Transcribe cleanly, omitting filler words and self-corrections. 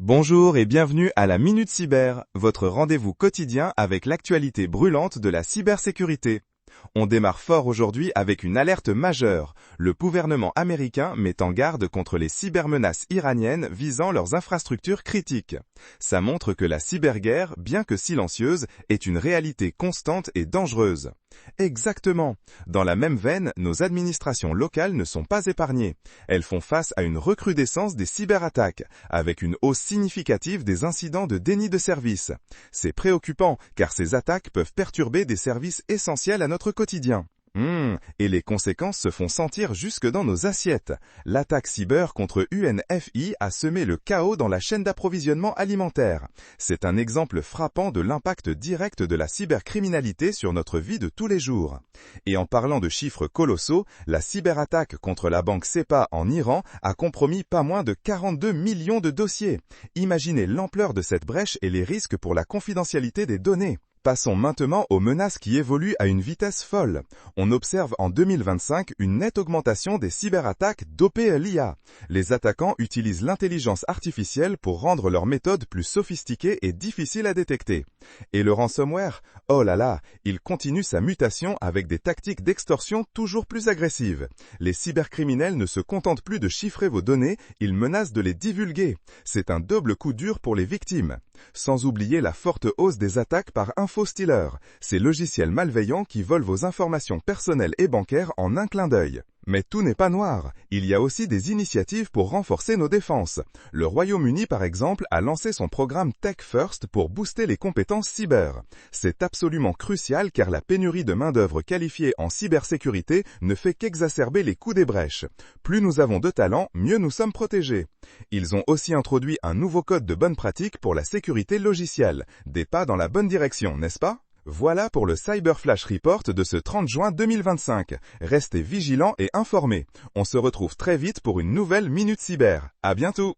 Bonjour et bienvenue à la Minute Cyber, votre rendez-vous quotidien avec l'actualité brûlante de la cybersécurité. On démarre fort aujourd'hui avec une alerte majeure. Le gouvernement américain met en garde contre les cybermenaces iraniennes visant leurs infrastructures critiques. Ça montre que la cyberguerre, bien que silencieuse, est une réalité constante et dangereuse. Exactement. Dans la même veine, nos administrations locales ne sont pas épargnées. Elles font face à une recrudescence des cyberattaques, avec une hausse significative des incidents de déni de service. C'est préoccupant, car ces attaques peuvent perturber des services essentiels à notre quotidien. Et les conséquences se font sentir jusque dans nos assiettes. L'attaque cyber contre UNFI a semé le chaos dans la chaîne d'approvisionnement alimentaire. C'est un exemple frappant de l'impact direct de la cybercriminalité sur notre vie de tous les jours. Et en parlant de chiffres colossaux, la cyberattaque contre la banque SEPA en Iran a compromis pas moins de 42 millions de dossiers. Imaginez l'ampleur de cette brèche et les risques pour la confidentialité des données. Passons maintenant aux menaces qui évoluent à une vitesse folle. On observe en 2025 une nette augmentation des cyberattaques dopées à l'IA. Les attaquants utilisent l'intelligence artificielle pour rendre leurs méthodes plus sophistiquées et difficiles à détecter. Et le ransomware? Oh là là, il continue sa mutation avec des tactiques d'extorsion toujours plus agressives. Les cybercriminels ne se contentent plus de chiffrer vos données, ils menacent de les divulguer. C'est un double coup dur pour les victimes. Sans oublier la forte hausse des attaques par InfoStealer, ces logiciels malveillants qui volent vos informations personnelles et bancaires en un clin d'œil. Mais tout n'est pas noir, il y a aussi des initiatives pour renforcer nos défenses. Le Royaume-Uni par exemple a lancé son programme Tech First pour booster les compétences cyber. C'est absolument crucial car la pénurie de main-d'œuvre qualifiée en cybersécurité ne fait qu'exacerber les coups des brèches. Plus nous avons de talent, mieux nous sommes protégés. Ils ont aussi introduit un nouveau code de bonne pratique pour la sécurité logicielle. Des pas dans la bonne direction, n'est-ce pas ? Voilà pour le Cyber Flash Report de ce 30 juin 2025. Restez vigilants et informés. On se retrouve très vite pour une nouvelle Minute Cyber. À bientôt!